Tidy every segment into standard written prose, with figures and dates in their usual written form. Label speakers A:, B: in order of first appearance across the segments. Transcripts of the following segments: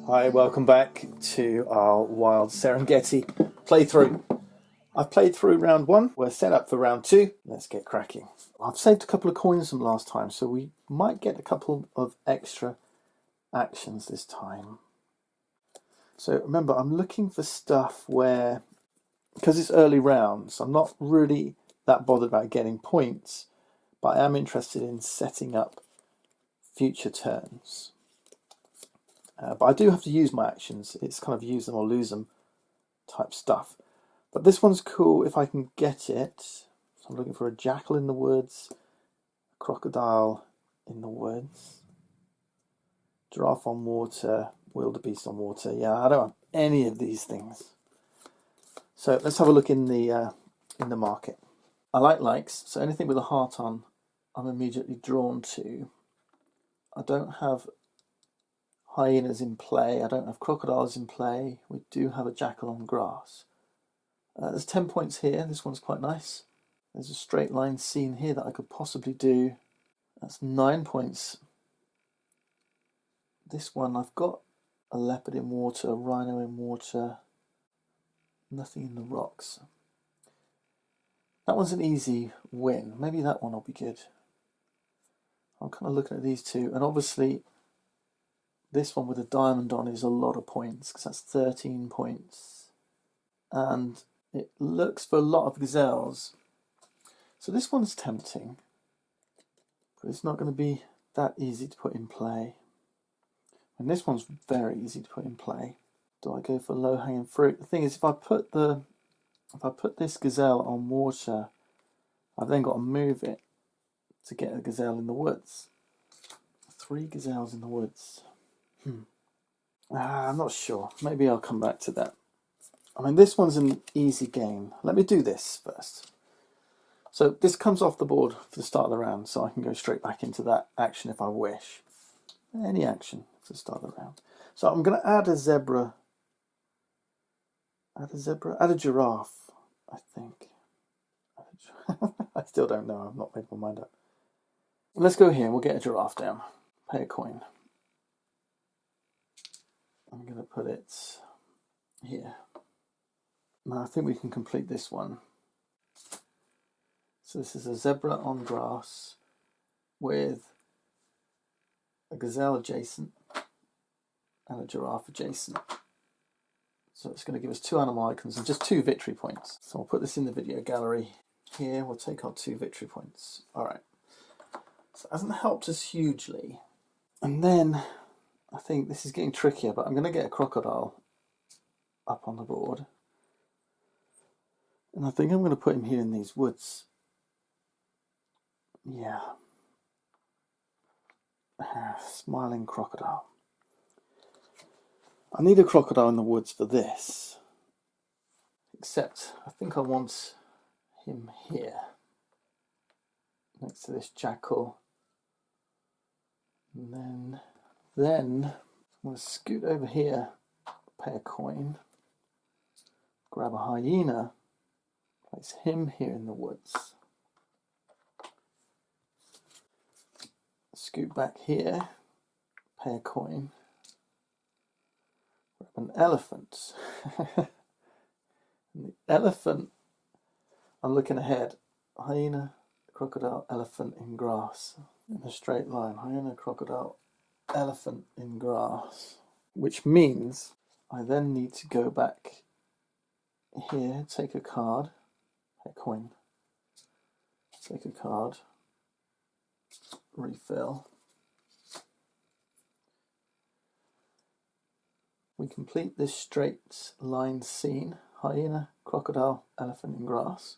A: Hi, welcome back to our Wild Serengeti playthrough. I've played through round one. We're set up for round two. Let's get cracking. I've saved a couple of coins from last time, so we might get a couple of extra actions this time. So remember, I'm looking for stuff where, because it's early rounds, I'm not really that bothered about getting points, but I am interested in setting up future turns. But I do have to use my actions. It's kind of use them or lose them type stuff. But this one's cool if I can get it. So I'm looking for a jackal in the woods, a crocodile in the woods, giraffe on water, wildebeest on water. Yeah, I don't have any of these things. So let's have a look in the market. I like likes, so anything with a heart on, I'm immediately drawn to. I don't have hyenas in play. I don't have crocodiles in play. We do have a jackal on grass. There's 10 points here. This one's quite nice. There's a straight line scene here that I could possibly do. That's 9 points. This one, I've got a leopard in water, a rhino in water, nothing in the rocks. That one's an easy win. Maybe that one will be good. I'm kind of looking at these two, and obviously this one with a diamond on is a lot of points, because that's 13 points. And it looks for a lot of gazelles. So this one's tempting, but it's not going to be that easy to put in play. And this one's very easy to put in play. Do I go for low-hanging fruit? The thing is, if I put this gazelle on water, I've then got to move it to get a gazelle in the woods. 3 gazelles in the woods. I'm not sure. Maybe I'll come back to that. I mean, this one's an easy game. Let me do this first. So this comes off the board for the start of the round, so I can go straight back into that action if I wish. Any action for the start of the round. So I'm going to add a zebra. Add a giraffe, I think. I still don't know. I've not made my mind up. Let's go here. We'll get a giraffe down. Pay a coin. I'm going to put it here. Now I think we can complete this one. So this is a zebra on grass with a gazelle adjacent and a giraffe adjacent. So it's going to give us 2 animal icons and just 2 victory points. So I'll put this in the video gallery here. We'll take our 2 victory points. All right. So it hasn't helped us hugely. And then I think this is getting trickier, but I'm going to get a crocodile up on the board. And I think I'm going to put him here in these woods. Yeah. Smiling crocodile. I need a crocodile in the woods for this. Except I think I want him here. Next to this jackal. And then I'm going to scoot over here, pay a coin, grab a hyena, place him here in the woods. Scoot back here, pay a coin, grab an elephant. And the elephant, I'm looking ahead, hyena, crocodile, elephant in grass, in a straight line, hyena, crocodile, elephant in grass, which means I then need to go back here, take a card, pay a coin, take a card, refill. We complete this straight line scene, hyena, crocodile, elephant in grass.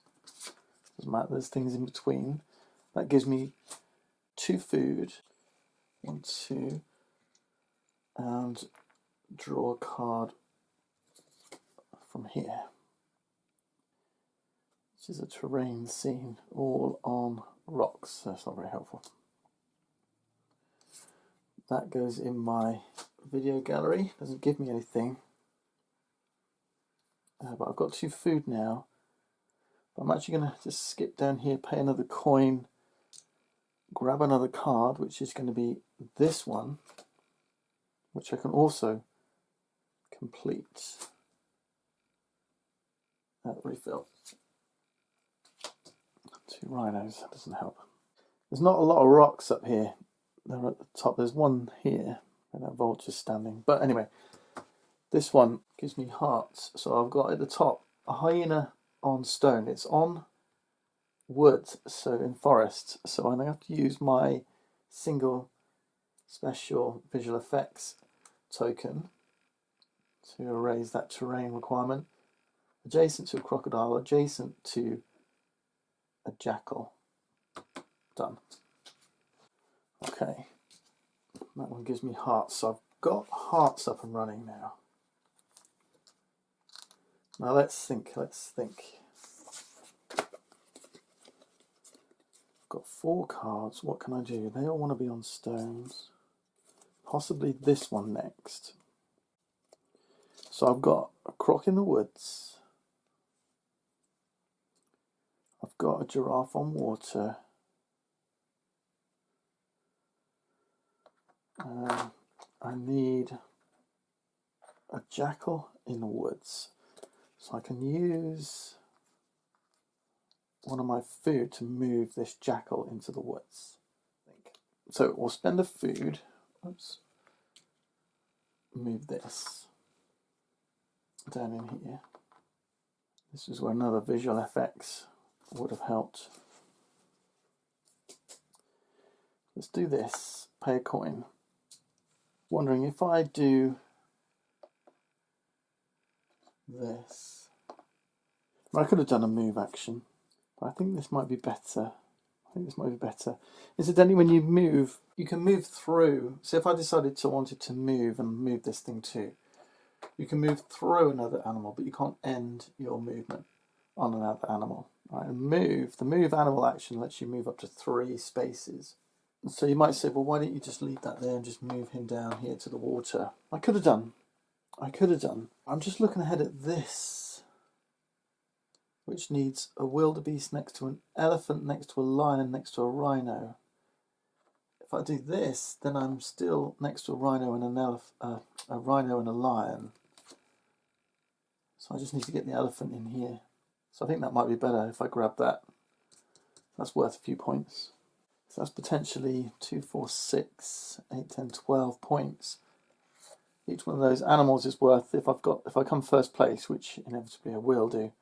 A: Doesn't matter, there's things in between. That gives me 2 food, 1, 2, and draw a card from here. This is a terrain scene, all on rocks, so that's not very helpful. That goes in my video gallery, doesn't give me anything. But I've got 2 food now. I'm actually going to just skip down here, pay another coin, grab another card, which is going to be this one, which I can also complete that refill. 2 rhinos, that doesn't help. There's not a lot of rocks up here. They're at the top. There's one here where that vulture's standing. But anyway, this one gives me hearts. So I've got at the top a hyena on stone. It's on wood, so in forest. So I'm going to have to use my single special visual effects token to erase that terrain requirement. Adjacent to a crocodile, adjacent to a jackal. Done. Okay, that one gives me hearts. So I've got hearts up and running now. Now let's think. I've got 4 cards. What can I do? They all want to be on stones. Possibly this one next. So I've got a croc in the woods. I've got a giraffe on water. I need a jackal in the woods. So I can use one of my food to move this jackal into the woods. So we'll spend a food. Oops. Move this down in here. This is where another visual effects would have helped. Let's do this. Pay a coin. Wondering if I do this. I could have done a move action, but I think this might be better. Incidentally, when you move, you can move through. So if I decided to wanted to move and move this thing too, you can move through another animal, but you can't end your movement on another animal. Right? And the move animal action lets you move up to 3 spaces. So you might say, well, why don't you just leave that there and just move him down here to the water? I could have done. I'm just looking ahead at this, which needs a wildebeest next to an elephant, next to a lion, next to a rhino. If I do this, then I'm still next to a rhino and a rhino and a lion. So I just need to get the elephant in here. So I think that might be better if I grab that. That's worth a few points. So that's potentially 2, 4, 6, 8, 10, 12 points. Each one of those animals is worth, if I come first place, which inevitably I will do,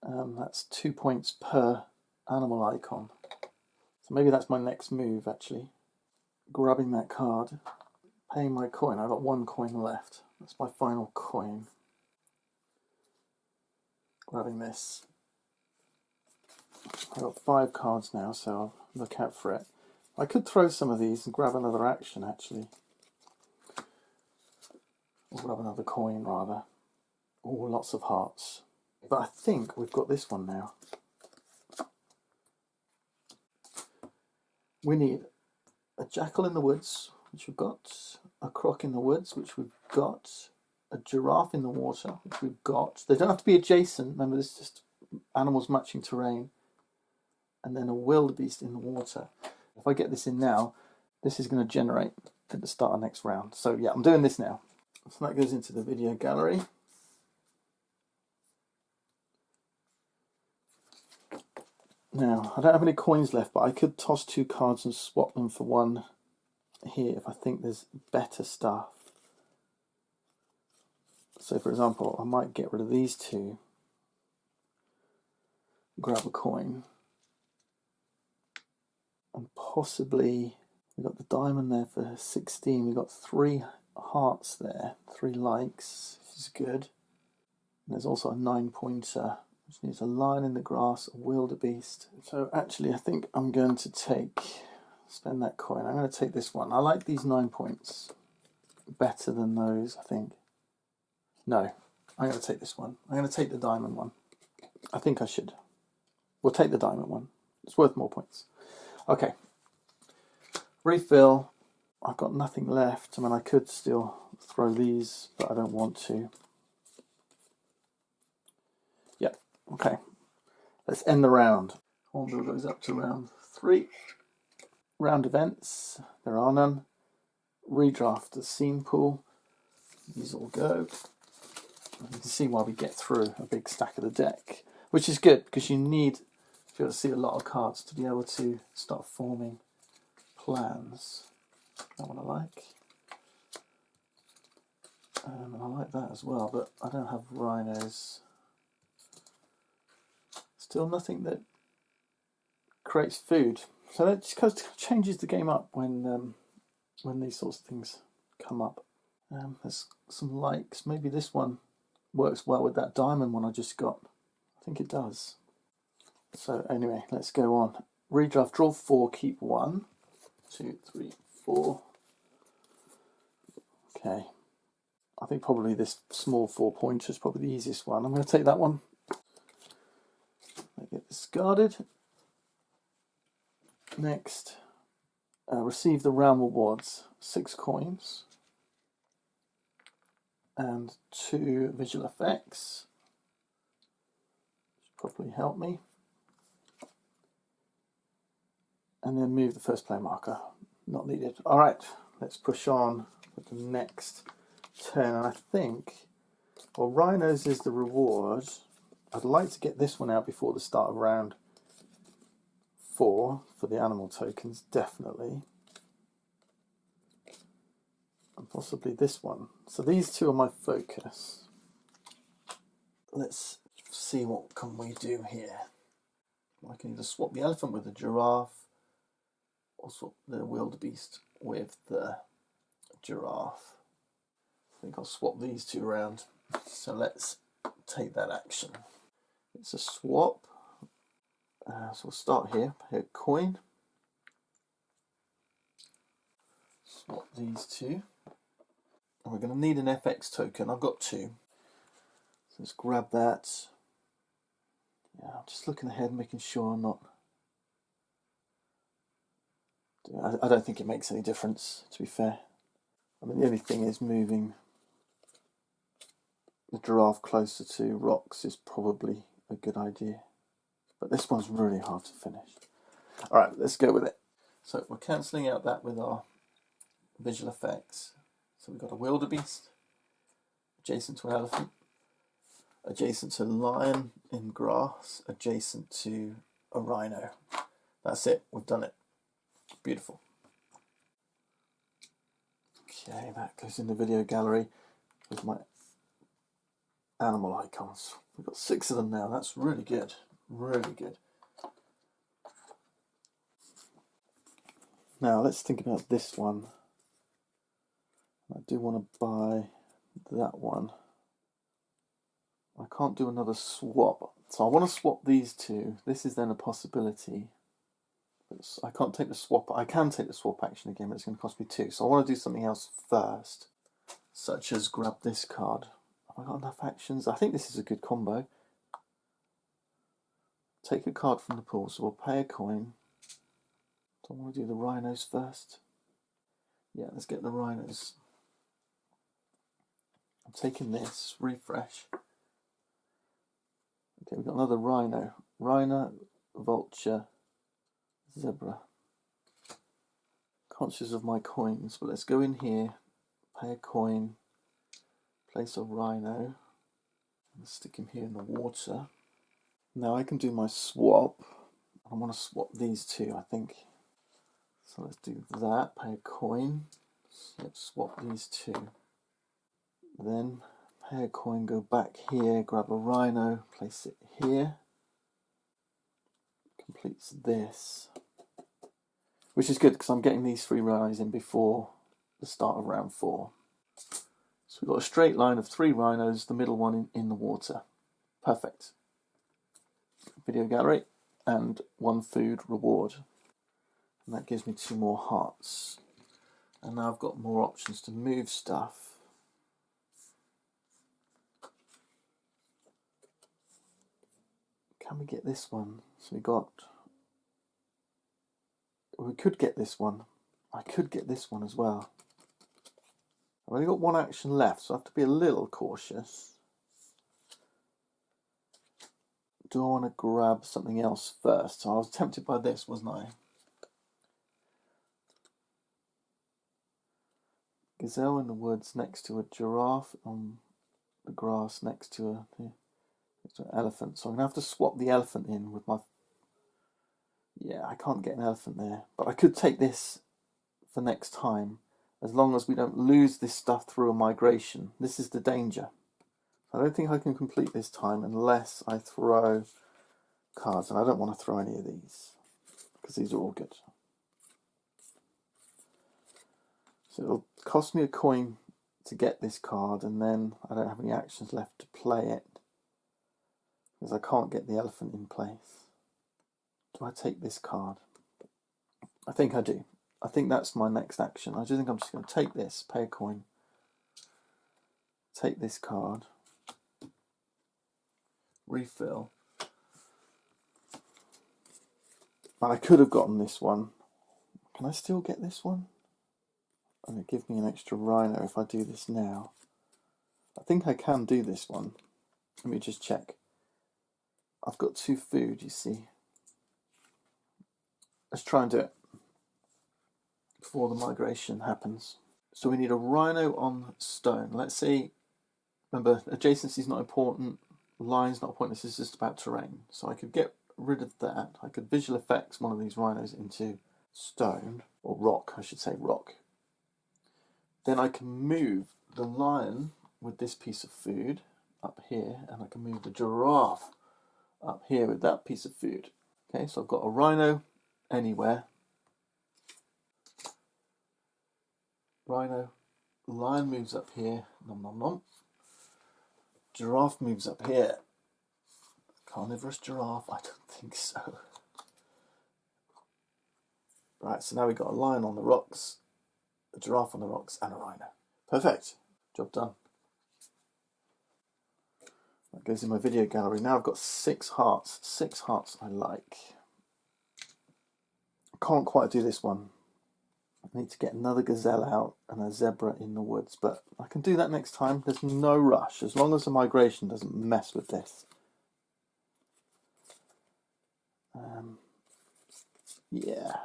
A: that's 2 points per animal icon. So maybe that's my next move, actually. Grabbing that card, paying my coin. I've got 1 coin left. That's my final coin. Grabbing this. I've got 5 cards now, so I'll look out for it. I could throw some of these and grab another action, actually. Or grab another coin, rather. Oh, lots of hearts. But I think we've got this one now. We need a jackal in the woods, which we've got. A croc in the woods, which we've got. A giraffe in the water, which we've got. They don't have to be adjacent. Remember, this is just animals matching terrain. And then a wildebeest in the water. If I get this in now, this is going to generate at the start of next round. So yeah, I'm doing this now. So that goes into the video gallery. Now, I don't have any coins left, but I could toss 2 cards and swap them for 1 here if I think there's better stuff. So for example, I might get rid of these 2, grab a coin, and possibly, we got the diamond there for 16, we got 3 hearts there, 3 likes, which is good. And there's also a 9-pointer, which needs a lion in the grass, a wildebeest. So actually I think I'm going to spend that coin. I'm going to take this one. I like these 9 points better than those, I think. No, I'm going to take this one. I'm going to take the diamond one. I think I should. We'll take the diamond one. It's worth more points. Okay. Refill. I've got nothing left. I mean, I could still throw these, but I don't want to. Yep. Okay. Let's end the round. Hornbill goes up to round 3. Round events. There are none. Redraft the scene pool. These all go. You can see why we get through a big stack of the deck, which is good because you need to be able to see a lot of cards to be able to start forming plans. That one I like. I like that as well, but I don't have rhinos. Still nothing that creates food. So that just kind of changes the game up when these sorts of things come up. There's some likes. Maybe this one works well with that diamond one I just got. I think it does. So anyway, let's go on. Redraft, draw 4, keep 1. 2, 3, 4. Okay. I think probably this small 4-pointer is probably the easiest one. I'm going to take that one. I get discarded. Next, receive the round rewards. 6 coins. And 2 visual effects. Should probably help me. And then move the first player marker. Not needed. Alright, let's push on with the next turn. And I think, well, rhinos is the reward. I'd like to get this one out before the start of round 4 for the animal tokens, definitely. And possibly this one. So these two are my focus. Let's see what can we do here. I can either swap the elephant with the giraffe or swap the wildebeest with the giraffe. I think I'll swap these two around. So let's take that action. It's a swap. So we'll start here. Pay a coin. Swap these two. And we're going to need an FX token. I've got 2. So let's grab that. Yeah, I'm just looking ahead, making sure I'm not. I don't think it makes any difference, to be fair. I mean, the only thing is moving the giraffe closer to rocks is probably a good idea. But this one's really hard to finish. Alright, let's go with it. So we're cancelling out that with our visual effects. So we've got a wildebeest adjacent to an elephant, adjacent to a lion in grass, adjacent to a rhino. That's it, we've done it. Beautiful. Okay, that goes in the video gallery with my animal icons. We've got 6 of them now. That's really good. Really good. Now let's think about this one. I do want to buy that one. I can't do another swap. So I want to swap these two. This is then a possibility. I can't take the swap. I can take the swap action again, but it's going to cost me 2. So I want to do something else first, such as grab this card. Have I got enough actions? I think this is a good combo. Take a card from the pool, so we'll pay a coin. Do I want to do the rhinos first? Yeah, let's get the rhinos. I'm taking this, refresh. Okay, we've got another rhino. Rhino, vulture, zebra. Conscious of my coins, but let's go in here, pay a coin, place a rhino, and stick him here in the water. Now I can do my swap. I want to swap these two, I think. So let's do that, pay a coin, let's swap these two. Then pay a coin, go back here, grab a rhino, place it here. Completes this. Which is good because I'm getting these 3 rhinos in before the start of round 4. So we've got a straight line of 3 rhinos, the middle one in the water. Perfect. Video gallery and 1 food reward. And that gives me 2 more hearts. And now I've got more options to move stuff. Can we get this one? So we could get this one. I could get this one as well. I've only got 1 action left, so I have to be a little cautious. Do I want to grab something else first? So I was tempted by this, wasn't I? Gazelle in the woods next to a giraffe on the grass next to an elephant. So I'm going to have to swap the elephant in with my... Yeah, I can't get an elephant there. But I could take this for next time, as long as we don't lose this stuff through a migration. This is the danger. I don't think I can complete this time unless I throw cards. And I don't want to throw any of these, because these are all good. So it'll cost me a coin to get this card, and then I don't have any actions left to play it, because I can't get the elephant in place. Do I take this card? I think I do. I think that's my next action. I just think I'm just going to take this, pay a coin, take this card, refill. And I could have gotten this one. Can I still get this one? And it give me an extra rhino if I do this now. I think I can do this one. Let me just check. I've got 2 food, you see. Let's try and do it before the migration happens. So we need a rhino on stone. Let's see. Remember, adjacency is not important. Line's not important. This is just about terrain. So I could get rid of that. I could visual effects one of these rhinos into stone, or rock, I should say rock. Then I can move the lion with this piece of food up here, and I can move the giraffe up here with that piece of food. Okay, so I've got a rhino anywhere. Rhino, lion moves up here, nom nom nom. Giraffe moves up here. Carnivorous giraffe, I don't think so. Right, so now we've got a lion on the rocks, a giraffe on the rocks, and a rhino. Perfect. Job done. That goes in my video gallery. Now I've got 6 hearts. 6 hearts I like. I can't quite do this one. I need to get another gazelle out and a zebra in the woods, but I can do that next time. There's no rush, as long as the migration doesn't mess with this. Yeah.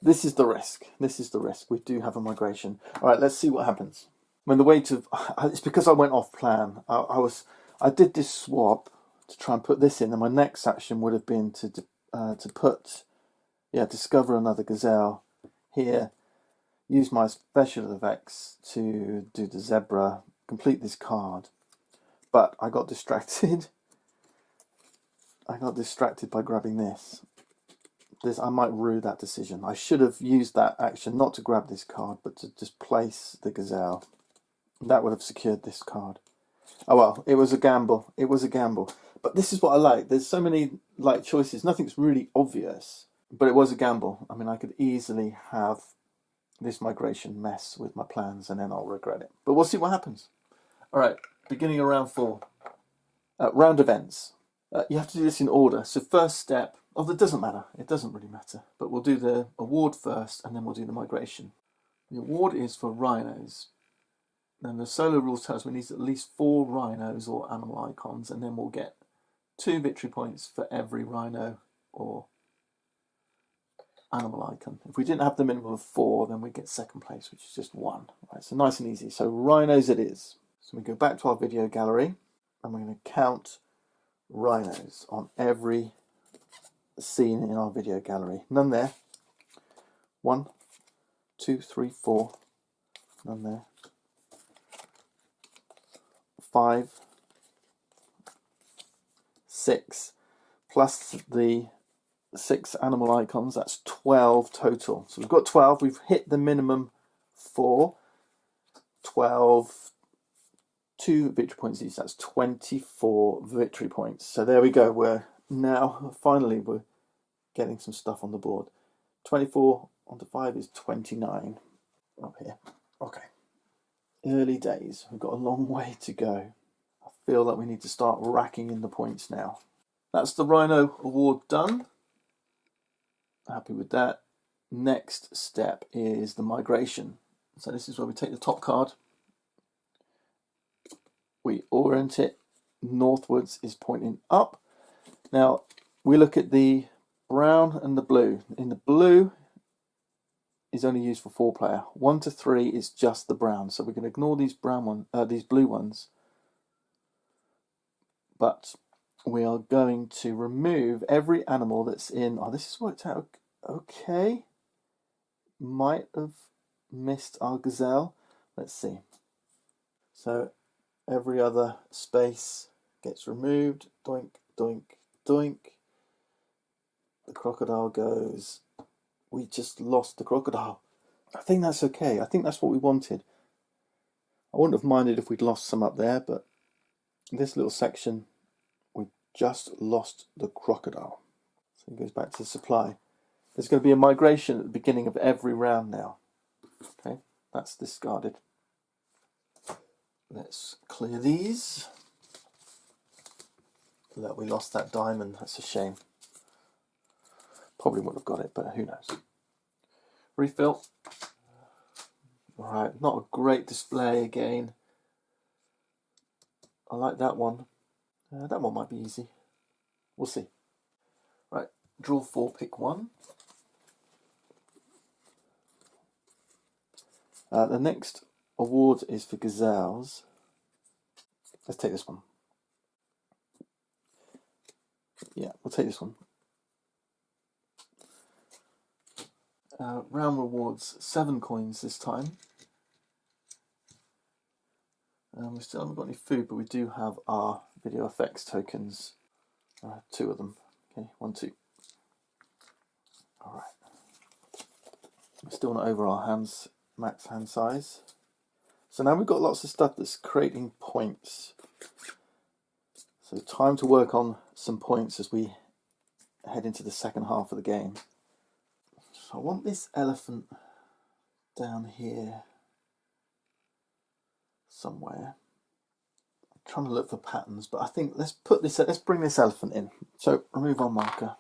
A: This is the risk. This is the risk. We do have a migration. All right, let's see what happens. I mean, the way to... It's because I went off plan. I did this swap to try and put this in, and my next action would have been to put... Yeah, discover another gazelle here. Use my special effects to do the zebra. Complete this card. But I got distracted. I got distracted by grabbing this. I might rue that decision. I should have used that action not to grab this card, but to just place the gazelle. That would have secured this card. Oh well, it was a gamble. It was a gamble. But this is what I like. There's so many choices. Nothing's really obvious, but it was a gamble. I mean, I could easily have this migration mess with my plans, and then I'll regret it. But we'll see what happens. All right, beginning of round 4. Round events. You have to do this in order. So first step. Oh, that doesn't matter. It doesn't really matter. But we'll do the award first, and then we'll do the migration. The award is for rhinos. Then the solo rules tell us we need at least 4 rhinos or animal icons, and then we'll get 2 victory points for every rhino or animal icon. If we didn't have the minimum of 4, then we get second place, which is just 1. Right, so nice and easy. So rhinos it is. So we go back to our video gallery, and we're going to count rhinos on every scene in our video gallery. None there. 1, 2, 3, 4. None there. 5, 6, plus the 6 animal icons. That's 12 total. So we've got 12. We've hit the minimum 4. 12. 2 victory points each. That's 24 victory points. So there we go. We're getting some stuff on the board. 24 onto 5 is 29 up here. Okay. Early days. We've got a long way to go. I feel that we need to start racking in the points now. That's the Rhino Award done. Happy with that. Next step is the migration. So this is where we take the top card. We orient it. Northwards is pointing up. Now we look at the brown and the blue. In the blue, is only used for 4-player. 1 to 3 is just the brown. So we can ignore these these blue ones. But we are going to remove every animal that's in. Oh, this has worked out okay. Might have missed our gazelle. Let's see. So every other space gets removed. Doink, doink, doink. The crocodile goes. We just lost the crocodile. I think that's okay. I think that's what we wanted. I wouldn't have minded if we'd lost some up there, but this little section, we just lost the crocodile. So it goes back to supply. There's going to be a migration at the beginning of every round now. Okay, that's discarded. Let's clear these. Look, we lost that diamond. That's a shame. Probably would have got it, but who knows. Refill. Alright, not a great display again. I like that one. That one might be easy. We'll see. Right, draw 4, pick 1. The next award is for gazelles. Let's take this one. Yeah, we'll take this one. Round rewards, 7 coins this time. We still haven't got any food, but we do have our video effects tokens. 2 of them. Okay, 1, 2. Alright. We're still not over our max hand size. So now we've got lots of stuff that's creating points. So time to work on some points as we head into the second half of the game. So I want this elephant down here somewhere. I'm trying to look for patterns, but I think let's bring this elephant in. So remove our marker.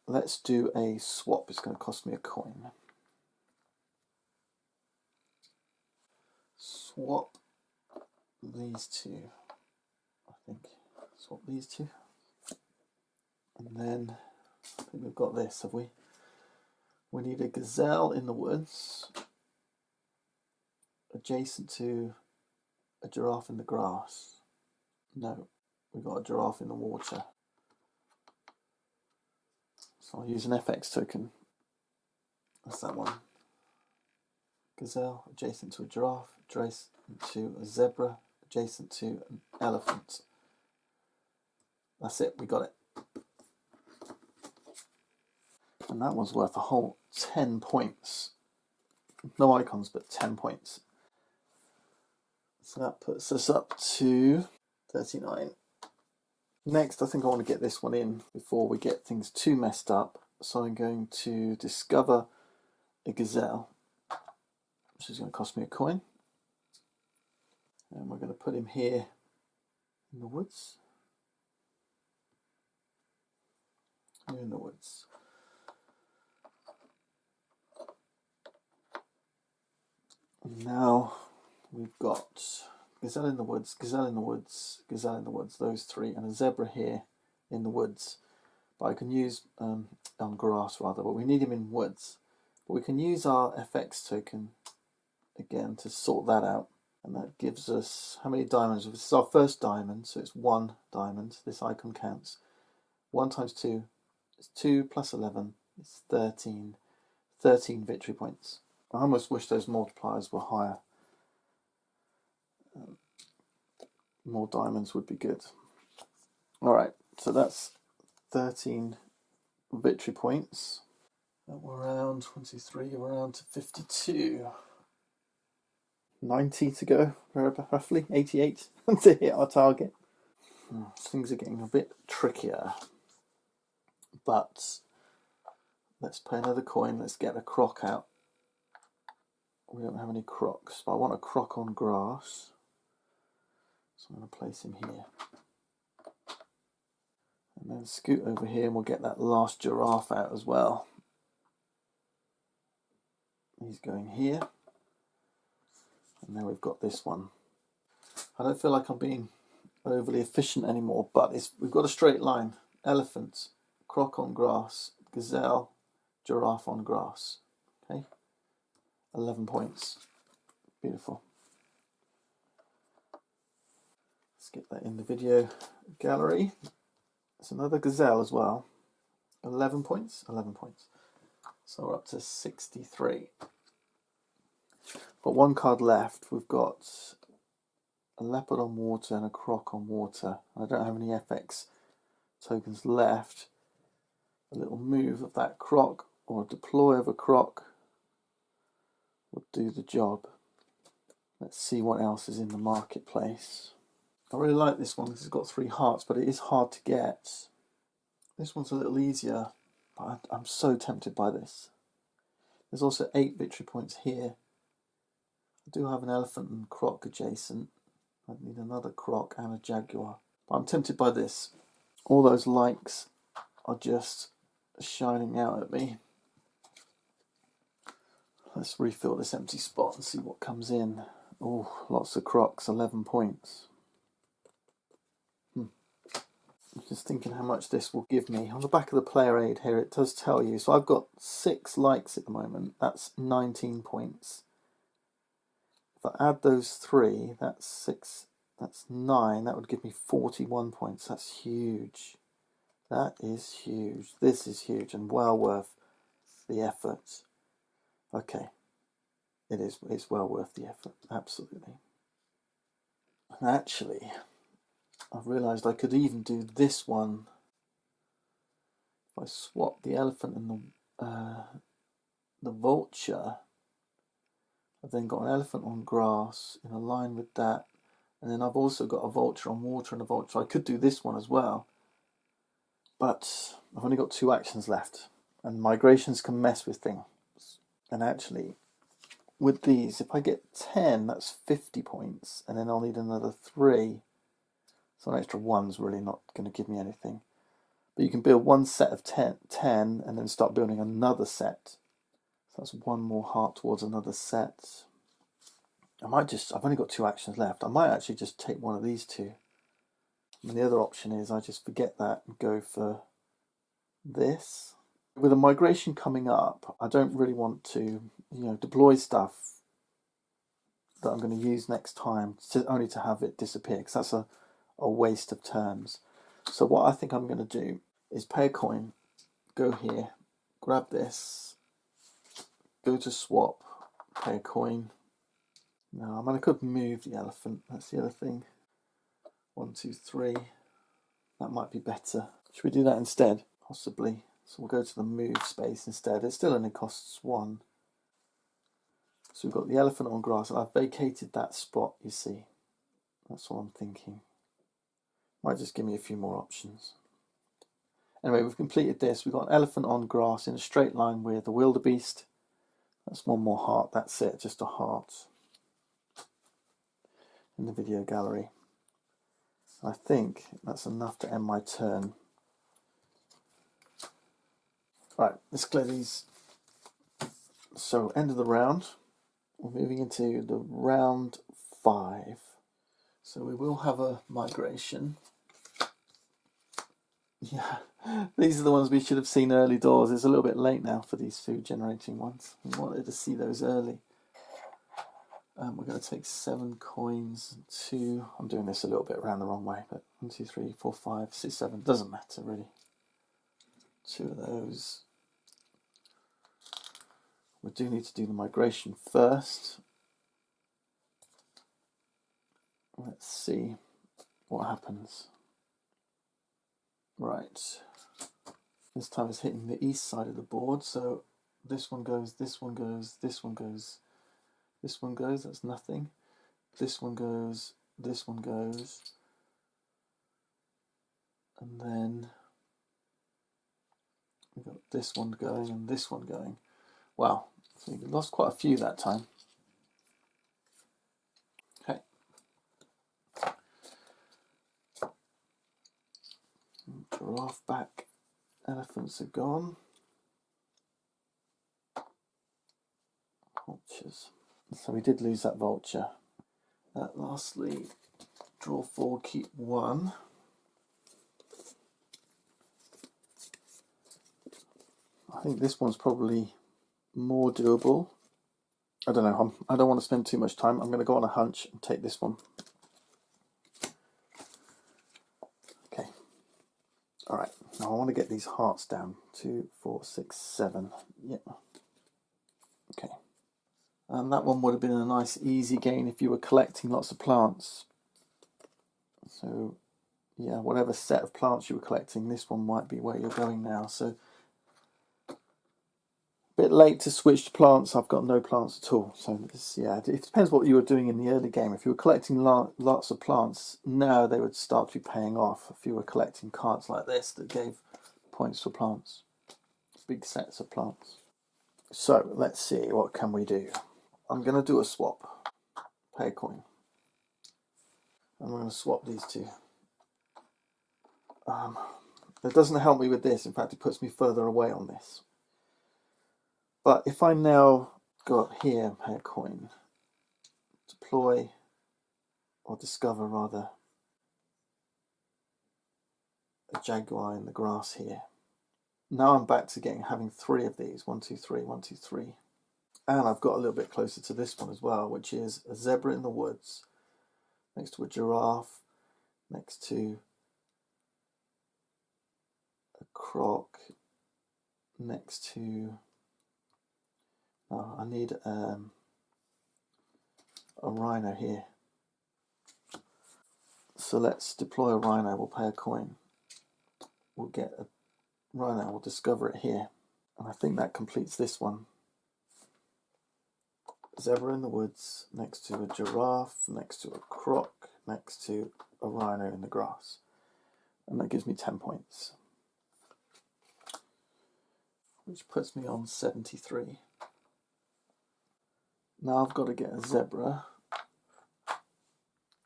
A: Let's do a swap. It's going to cost me a coin. Swap these 2. I think swap these 2. And then I think we've got this, have we? We need a gazelle in the woods adjacent to a giraffe in the grass. No, we've got a giraffe in the water. So I'll use an FX token. That's that one. Gazelle adjacent to a giraffe, adjacent to a zebra, adjacent to an elephant. That's it, we got it. And that one's worth a whole 10 points. No icons, but 10 points. So that puts us up to 39. Next, I think I want to get this one in before we get things too messed up. So I'm going to discover a gazelle, which is going to cost me a coin. And we're going to put him here in the woods. Here in the woods. And now we've got gazelle in the woods, gazelle in the woods, gazelle in the woods, those 3, and a zebra here in the woods. But I can use, on grass rather, but we need him in woods. But we can use our FX token again to sort that out. And that gives us, how many diamonds? This is our first diamond, so it's 1 diamond. This icon counts. 1 times 2 is 2 plus 11 is 13. 13 victory points. I almost wish those multipliers were higher. More diamonds would be good. Alright, so that's 13 victory points. We're around 23, we're around to 52. 90 to go, roughly 88 to hit our target. Things are getting a bit trickier, but let's pay another coin. Let's get a croc out. We don't have any crocs, but I want a croc on grass, so I'm going to place him here. And then scoot over here and we'll get that last giraffe out as well. He's going here. And then we've got this one. I don't feel like I'm being overly efficient anymore, but we've got a straight line. Elephant, croc on grass, gazelle, giraffe on grass. Okay, 11 points. Beautiful. Let's get that in the video gallery. It's another gazelle as well. 11 points. 11 points. So we're up to 63. Got one card left. We've got a leopard on water and a croc on water. I don't have any FX tokens left. A little move of that croc or a deploy of a croc would do the job. Let's see what else is in the marketplace. I really like this one because it's got 3 hearts, but it is hard to get. This one's a little easier, but I'm so tempted by this. There's also 8 victory points here. I do have an elephant and croc adjacent. I need another croc and a jaguar. But I'm tempted by this. All those likes are just shining out at me. Let's refill this empty spot and see what comes in. Oh, lots of crocs, 11 points. I'm just thinking how much this will give me. On the back of the player aid here, it does tell you. So I've got 6 likes at the moment. That's 19 points. If I add those 3, that's 6, that's 9. That would give me 41 points. That's huge. That is huge. This is huge and well worth the effort. Okay. It's well worth the effort. Absolutely. And actually, I've realised I could even do this one. If I swap the elephant and the vulture, I've then got an elephant on grass in a line with that, and then I've also got a vulture on water and a vulture. I could do this one as well, but I've only got 2 actions left, and migrations can mess with things. And actually, with these, if I get 10, that's 50 points, and then I'll need another 3. So an extra 1's really not going to give me anything. But you can build one set of 10 and then start building another set. So that's 1 more heart towards another set. I've only got 2 actions left. I might actually just take one of these 2. And the other option is I just forget that and go for this. With a migration coming up, I don't really want to, deploy stuff that I'm going to use next time only to have it disappear, because that's a waste of turns. So what I think I'm going to do is pay a coin, go here, grab this, go to swap, pay a coin. Now, I could move the elephant, that's the other thing. 1, 2, 3. That might be better. Should we do that instead? Possibly. So we'll go to the move space instead. It still only costs 1. So we've got the elephant on grass, and I've vacated that spot, you see. That's what I'm thinking. Might just give me a few more options. Anyway, we've completed this. We've got an elephant on grass in a straight line with a wildebeest. That's 1 more heart. That's it, just a heart in the video gallery. I think that's enough to end my turn. Right, let's clear these. So, end of the round. We're moving into the round 5. So we will have a migration. Yeah, these are the ones we should have seen early doors. It's a little bit late now for these food generating ones. We wanted to see those early. We're going to take 7 coins, 2. I'm doing this a little bit around the wrong way, but 1, 2, 3, 4, 5, 6, 7. Doesn't matter really. 2 of those. We do need to do the migration first. Let's see what happens. Right. This time it's hitting the east side of the board, so this one goes, this one goes, this one goes, this one goes, that's nothing. This one goes, this one goes. And then we've got this one going and this one going. Wow, so we lost quite a few that time. Okay. Giraffe back, elephants are gone. Vultures. So we did lose that vulture. Lastly, draw 4, keep 1. I think this one's probably more doable. I don't know. I don't want to spend too much time. I'm going to go on a hunch and take this one. Okay. All right. Now I want to get these hearts down. 2, 4, 6, 7. Yeah. Okay. And that one would have been a nice easy gain if you were collecting lots of plants. So yeah, whatever set of plants you were collecting, this one might be where you're going now. So a bit late to switch to plants. I've got no plants at all. So this, yeah, it depends what you were doing in the early game. If you were collecting lots of plants, now they would start to be paying off. If you were collecting cards like this that gave points for plants, big sets of plants. So let's see, what can we do? I'm going to do a swap. Pay a coin. I'm going to swap these two. It doesn't help me with this. In fact, it puts me further away on this. But if I now got here, pay a coin, deploy, or discover rather, a jaguar in the grass here. Now I'm back to having 3 of these. 1, 2, 3, 1, 2, 3. And I've got a little bit closer to this one as well, which is a zebra in the woods, next to a giraffe, next to a croc, next to... Oh, I need a rhino here. So let's deploy a rhino. We'll pay a coin. We'll get a rhino. We'll discover it here. And I think that completes this one. Zebra in the woods, next to a giraffe, next to a croc, next to a rhino in the grass. And that gives me 10 points. Which puts me on 73. Now I've got to get a zebra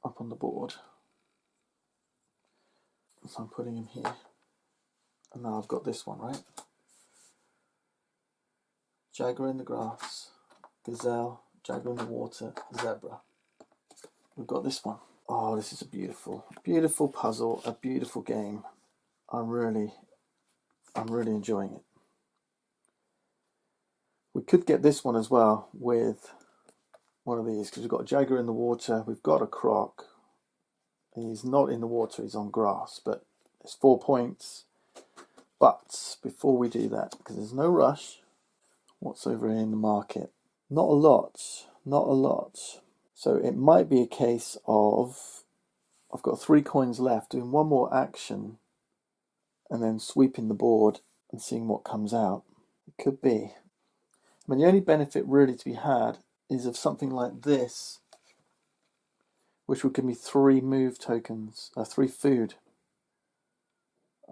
A: up on the board. So I'm putting him here. And now I've got this one, right? Jaguar in the grass, gazelle, jaguar in the water, zebra. We've got this one. Oh, this is a beautiful, beautiful puzzle, a beautiful game. I'm really enjoying it. We could get this one as well with one of these, because we've got a jaguar in the water, we've got a croc. He's not in the water, he's on grass, but it's 4 points. But before we do that, because there's no rush, what's over here in the market? Not a lot, not a lot. So it might be a case of, I've got 3 coins left, doing one more action, and then sweeping the board and seeing what comes out. It could be. I mean, the only benefit really to be had is of something like this, which would give me 3 move tokens, 3 food.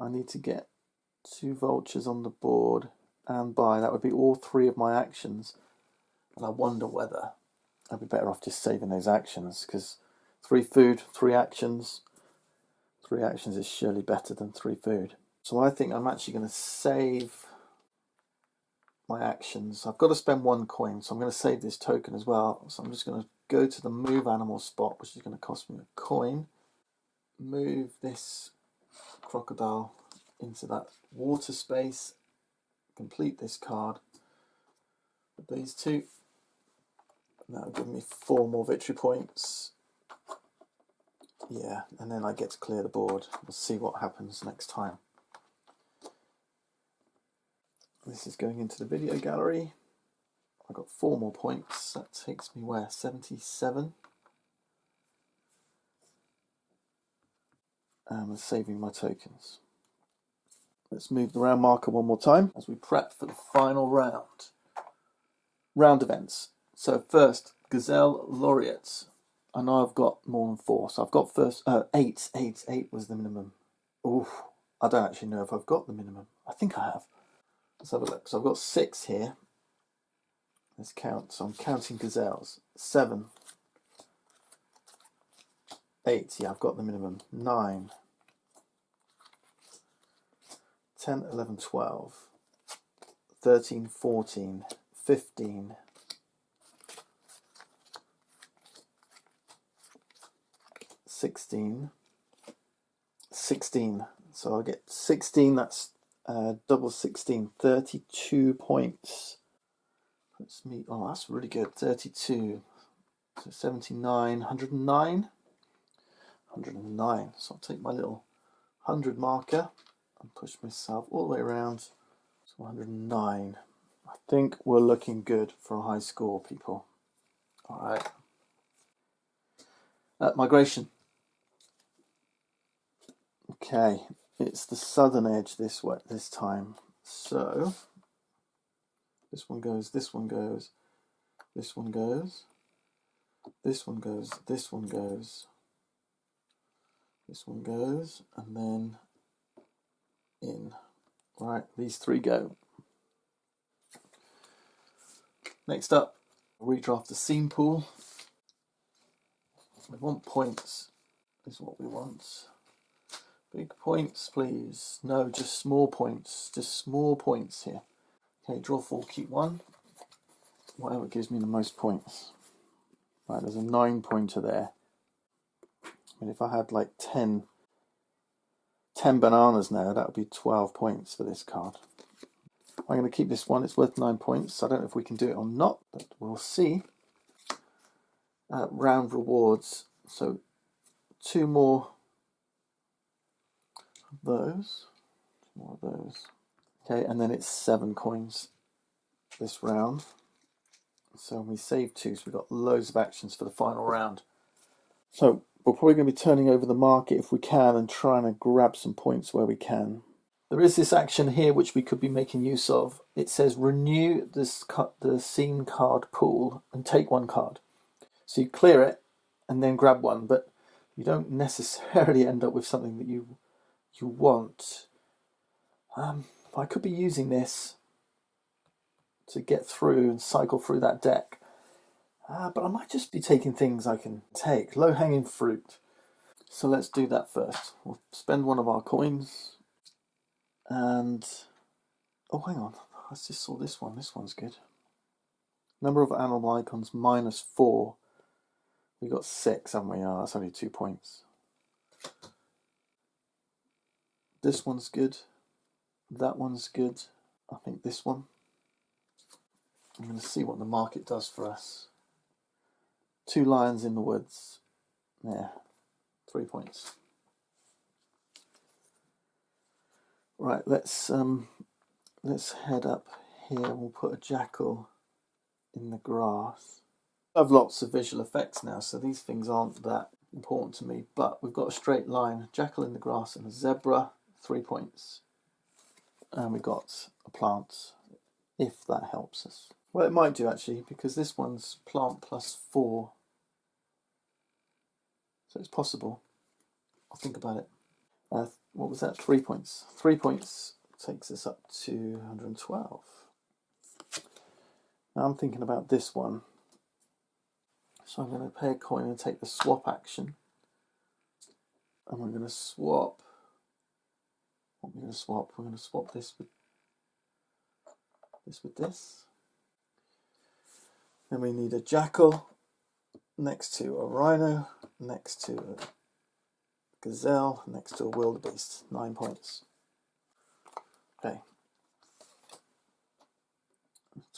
A: I need to get 2 vultures on the board and buy. That would be all 3 of my actions. And I wonder whether I'd be better off just saving those actions, because 3 food, 3 actions. 3 actions is surely better than 3 food. So I think I'm actually going to save my actions. I've got to spend 1 coin, so I'm going to save this token as well. So I'm just going to go to the move animal spot, which is going to cost me a coin. Move this crocodile into that water space. Complete this card with these 2. That'll give me 4 more victory points. Yeah, and then I get to clear the board. We'll see what happens next time. This is going into the video gallery. I got 4 more points. That takes me where? 77. And I'm saving my tokens. Let's move the round marker one more time as we prep for the final round. Round events. So first, Gazelle Laureates. I know I've got more than 4, so I've got first 8. 8 was the minimum. Ooh, I don't actually know if I've got the minimum. I think I have. Let's have a look. So I've got 6 here. Let's count. So I'm counting gazelles. 7. 8. Yeah, I've got the minimum. 9. 10, 11, 12. 13, 14. 15. 16. 16. So I'll get 16. That's double 16. 32 points. Let's meet. Oh, that's really good. 32. So 79, 109. 109. So I'll take my little 100 marker and push myself all the way around to 109. I think we're looking good for a high score, people. All right. Migration. Okay, it's the southern edge this time. So this one goes, this one goes, this one goes, this one goes, this one goes, this one goes, and then in. Right, these three go. Next up, redraft the scene pool. We want points, is what we want. Big points, please. No, just small points. Just small points here. Okay, draw 4, keep 1. Whatever gives me the most points. Right, there's a 9-pointer there. And if I had like 10 bananas now, that would be 12 points for this card. I'm going to keep this one. It's worth 9 points. I don't know if we can do it or not, but we'll see. Round rewards. So 2 more of those. 2 more of those. Okay, and then it's 7 coins this round. So we saved 2, so we've got loads of actions for the final round. So we're probably going to be turning over the market if we can and trying to grab some points where we can. There is this action here which we could be making use of. It says renew the scene card pool and take 1 card. So you clear it and then grab 1, but you don't necessarily end up with something that you want. I could be using this to get through and cycle through that deck. But I might just be taking things I can take. Low-hanging fruit. So let's do that first. We'll spend 1 of our coins. And... oh, hang on. I just saw this one. This one's good. Number of animal icons -4. We got 6, haven't we? Oh, that's only 2 points. This one's good. That one's good. I think this one. I'm going to see what the market does for us. 2 lions in the woods. Yeah, 3 points. Right, let's head up here. We'll put a jackal in the grass. I have lots of visual effects now, so these things aren't that important to me. But we've got a straight line, jackal in the grass, and a zebra. 3 points. And we got a plant, if that helps us. Well, it might do actually, because this one's plant +4. So it's possible. I'll think about it. What was that? 3 points. 3 points takes us up to 112. Now I'm thinking about this one. So I'm going to pay a coin and take the swap action. And we're going to swap. What are we going to swap? We're going to swap this with this. Then we need a jackal next to a rhino, next to a gazelle, next to a wildebeest. 9 points. Okay.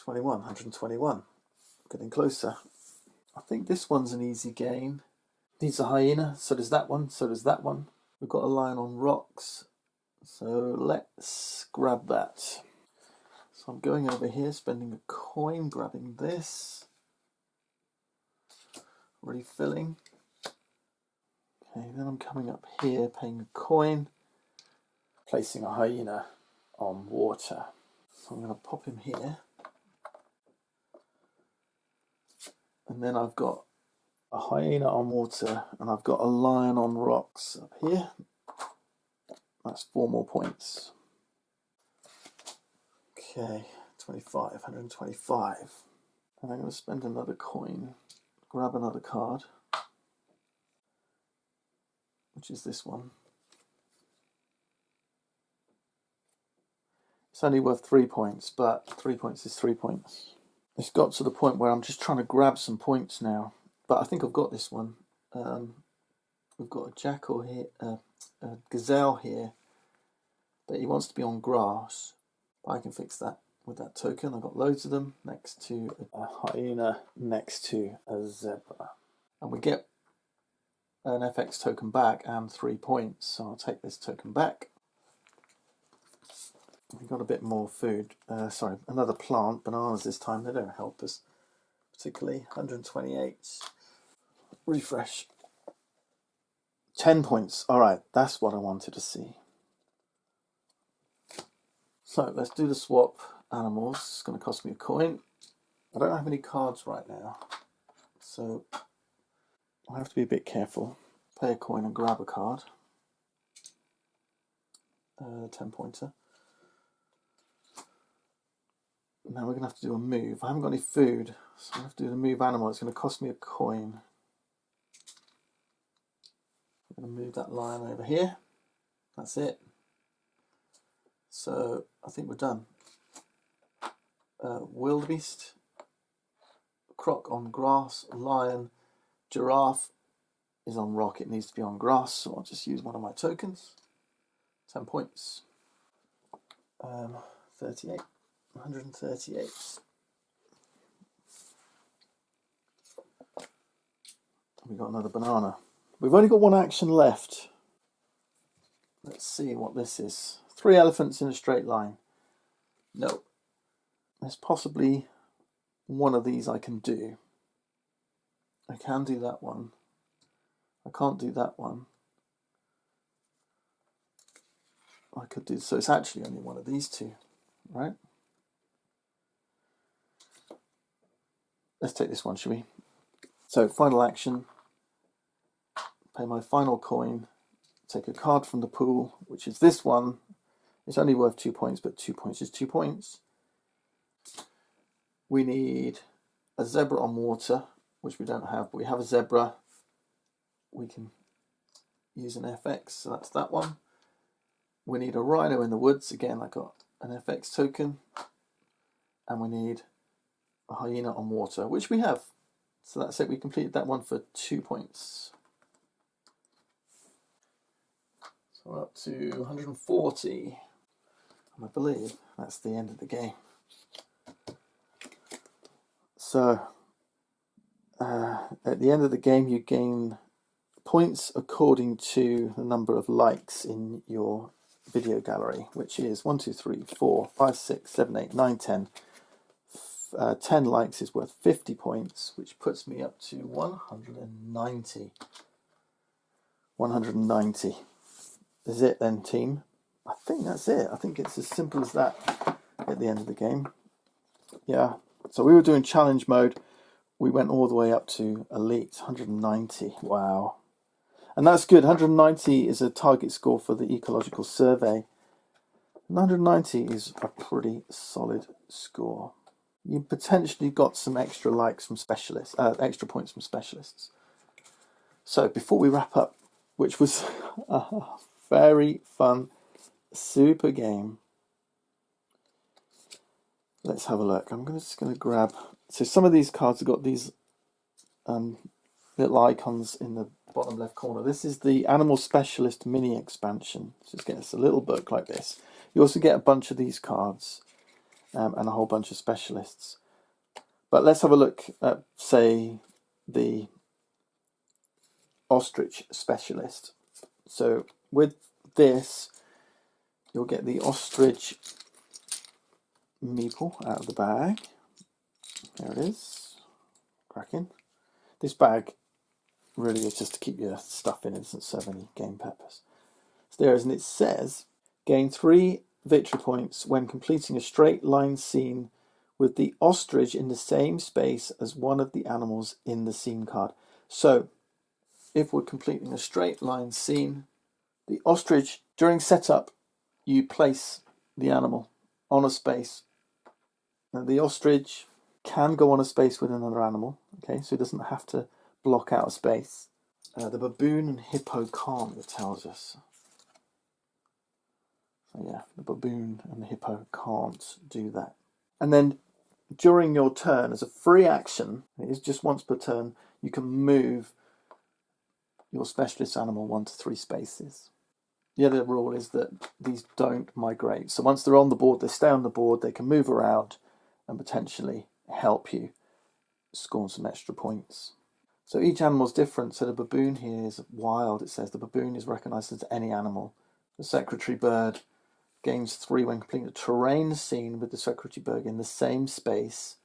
A: 121. Getting closer. I think this one's an easy game. Needs a hyena, so does that one, so does that one. We've got a lion on rocks, so let's grab that. So I'm going over here, spending a coin, grabbing this. Refilling. Okay, then I'm coming up here, paying a coin, placing a hyena on water. So I'm going to pop him here. And then I've got a hyena on water, and I've got a lion on rocks up here. That's 4 more points. Okay, 125. And I'm going to spend another coin, grab another card, which is this one. It's only worth 3 points, but 3 points is 3 points. It's got to the point where I'm just trying to grab some points now, but I think I've got this one. We've got a jackal here, a gazelle here, but he wants to be on grass. I can fix that. with that token. I've got loads of them next to a hyena, next to a zebra. And we get an FX token back and 3 points. So I'll take this token back. We've got a bit more food. Sorry, another plant. Bananas this time. They don't help us particularly. 128. Refresh. 10 points. All right, that's what I wanted to see. So let's do the swap animals. It's going to cost me a coin. I don't have any cards right now, so I have to be a bit careful. Pay a coin and grab a card. 10-pointer. Now we're going to have to do a move. I haven't got any food, so I have to do the move animal. It's going to cost me a coin. I'm going to move that lion over here. That's it. So I think we're done. Wildebeest, croc on grass, lion, giraffe is on rock. It needs to be on grass, so I'll just use one of my tokens. 10 points. 38. 138. We've got another banana. We've only got one action left. Let's see what this is. 3 elephants in a straight line. No. There's possibly one of these I can do. I can do that one. I can't do that one. I could do, so it's actually only one of these two, right? Let's take this one, shall we? So, final action. Pay my final coin. Take a card from the pool, which is this one. It's only worth 2 points, but 2 points is 2 points. We need a zebra on water, which we don't have, but we have a zebra. We can use an FX, so that's that one. We need a rhino in the woods. Again, I got an FX token. And we need a hyena on water, which we have. So that's it. We completed that one for 2 points. So we're up to 140. And I believe that's the end of the game. So at the end of the game, you gain points according to the number of likes in your video gallery, which is 1, 2, 3, 4, 5, 6, 7, 8, 9, 10. 10 likes is worth 50 points, which puts me up to 190. 190. Is it then, team? I think that's it. I think it's as simple as that at the end of the game. Yeah. So we were doing challenge mode. We went all the way up to elite, 190. Wow. And that's good. 190 is a target score for the ecological survey. 190 is a pretty solid score. You potentially got some extra likes from specialists, extra points from specialists. So before we wrap up, which was a very fun, super game, let's have a look. I'm just going to grab. So some of these cards have got these little icons in the bottom left corner. This is the Animal Specialist mini expansion. So it's getting us a little book like this. You also get a bunch of these cards. And a whole bunch of specialists. But let's have a look at, say, the ostrich specialist. So with this, you'll get the ostrich meeple out of the bag. There it is. Cracking. This bag really is just to keep your stuff in. It doesn't serve any game purpose. So there it is, and it says, gain 3 victory points when completing a straight line scene with the ostrich in the same space as one of the animals in the scene card. So if we're completing a straight line scene, the ostrich, during setup, you place the animal on a space. Now the ostrich can go on a space with another animal, okay, so it doesn't have to block out a space. The baboon and hippo can't, it tells us. So yeah, the baboon and the hippo can't do that. And then during your turn, as a free action, it is just once per turn, you can move your specialist animal 1 to 3 spaces. The other rule is that these don't migrate. So once they're on the board, they stay on the board, they can move around and potentially help you score some extra points. So each animal's different. So the baboon here is wild. It says the baboon is recognised as any animal. The secretary bird gains 3 when completing a terrain scene with the secretary bird in the same space.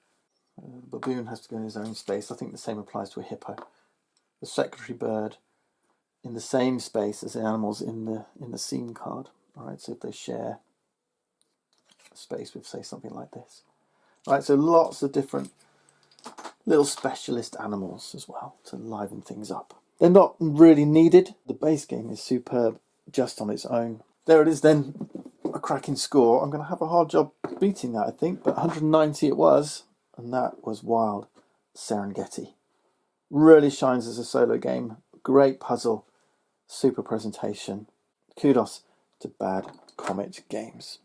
A: The baboon has to go in his own space. I think the same applies to a hippo. The secretary bird in the same space as the animals in the scene card. All right, so if they share a space with, say, something like this. All right, so lots of different little specialist animals as well to liven things up. They're not really needed. The base game is superb just on its own. There it is then, a cracking score. I'm going to have a hard job beating that, I think, but 190 it was, and that was wild. Serengeti. Really shines as a solo game. Great puzzle. Super presentation. Kudos to Bad Comet Games.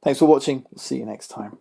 A: Thanks for watching. We'll see you next time.